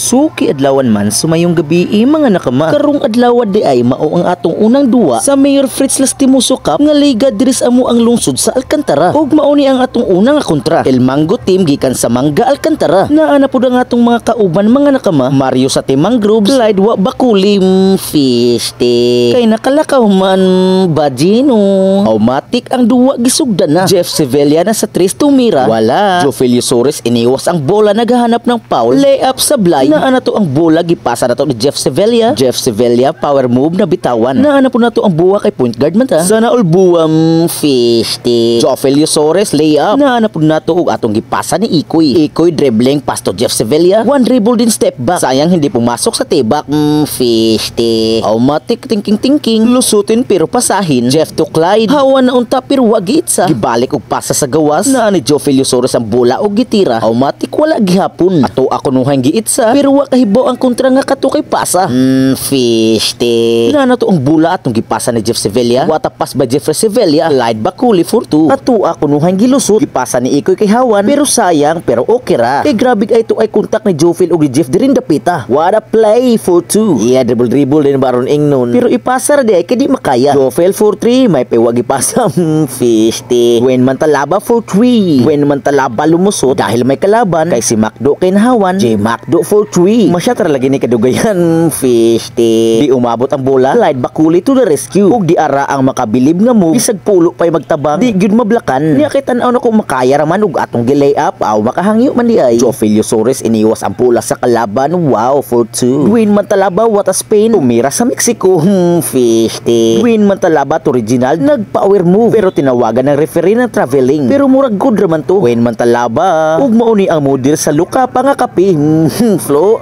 Suki adlawan man sumayong gabi mga nakama. Karong adlaw di ay mao ang atong unang duwa sa Mayor Fritz Lastimoso Cup nga liga diris amo ang lungsod sa Alcantara. Ug mao ni ang atong unang kontra. El Mango team gikan sa Manga Alcantara. Naana pud ang atong mga kauban mga nakama. Mario sa Timang Group, Clyde wa Bakulim Fiste. Kay nakalakaw man Bajino. Automatic ang duwa gisugdan na. Jeff Sevilla na sa Tris tumira. Wala. Jofelio Sores iniwas ang bola naghahanap ng foul. Layup sa blind. Naana to ang bola gipasa na to ni Jeff Sevilla. Jeff Sevilla power move na bitawan. Naana po na to ang buwa kay point guard man ta. Sana all buwam Fiste. Jofelio Sores layup. Naana po na to og atong gipasa ni Ikoy. Ikoy dribbling pass to Jeff Sevilla. One dribble din step back. Sayang hindi pumasok sa tibak. Fiste. Automatic thinking. Lusutin pero pasahin. Jeff to Clyde. Hawan na unta pero wag itsa. Gibalik og pasa sa gawas. Naa ni Jofelio Sores ang bola og gitira. Automatic wala gihapon. Ato ako nuhang giitsa pero wa kahibaw ang kontra nga kato kay pasa. Fiste. Na to ang bula atong gipasa ni Jeff Sevilla. Wata pass ba Jeff Sevilla? Clyde Bakuli for 2. Ato ako nuhang gilusot. Gipasa ni Ikoy kay Hawan pero sayang pero okay ra. Kay grabe ay to ay kontak ni Jofel og ni Jeff dirin dapita. What a play for 2. Yeah, dribble din baron ingnon. Pero ipasa ra di ay kay di makaya. Jofel for 3 may pewag ipasa. Fiste. When man talaba for 3. When man talaba lumusot dahil may kalaban kay si Macdo kay Hawan. J Macdo for 3. Masyatra lagi ni kadugayan. Fiste. Di umabot ang bola. Clyde Bakuli to the rescue. Ug di ara ang makabilib nga move. Bisag pulo pa'y magtabang. Di gyud mablakan. Niya kay tan-aw na kung makaya raman ug atong gilay up. Aw makahangyo man di ay. Jofelio Sores iniwas ang pula sa kalaban. Wow for 2. Dwayne Mantalaba what a Spain. Tumira sa Mexico. Fiste. Dwayne Mantalaba to original nagpa-power move. Pero tinawagan ng referee ng traveling. Pero murag good raman to. Dwayne Mantalaba. Ug mauni ang modir sa luka pa nga kape. Flow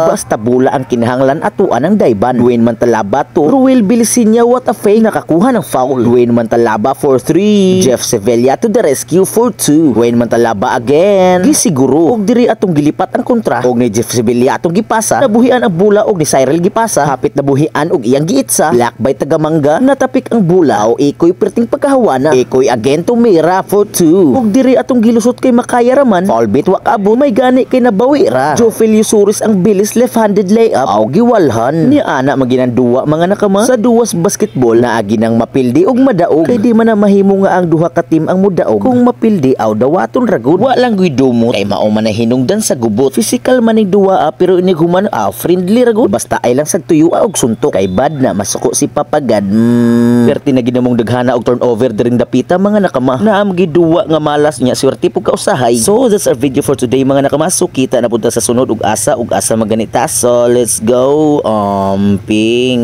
basta bula ang kinahanglan atuan ng dayban. Dwayne Mantalaba to Ruel Bilisinya what a fake nakakuha ng foul. Dwayne Mantalaba for 3. Jeff Sevilla to the rescue for 2. Dwayne Mantalaba again. Gisiguro og diri atong gilipat ang kontra og ni Jeff Sevilla atong gipasa. Nabuhian ang bula og ni Cyril gipasa. Hapit nabuhian og iyang giitsa. Black by tagamangga natapik ang bula o Ikoy perting pagkahawana. Ikoy again tumira for 2. Og diri atong gilusot kay makaya raman. Foul bit wa abo may gani kay nabawi ra. Jofelio Sores ang bilis left-handed layup aw giwalhan. Ni ana maginanduwa mga nakama sa duwas basketball na agi nang mapildi og madaog. Kay di man na mahimo nga ang duha ka team ang mudaog. Kung mapildi aw dawaton ragud. Wa lang guidumot kay mao man hinungdan sa gubot. Physical man ning duwa pero inig human friendly ragud. Basta ay lang sag tuyo og suntok. Kay bad na masuko si Papagad. Perti na ginamong daghana og turnover diring dapita mga nakama. Naam giduwa nga malas nya swerte pug kausahay. So that's our video for today mga nakama. So kita na punta sa sunod ug asa maganita. So let's go ping.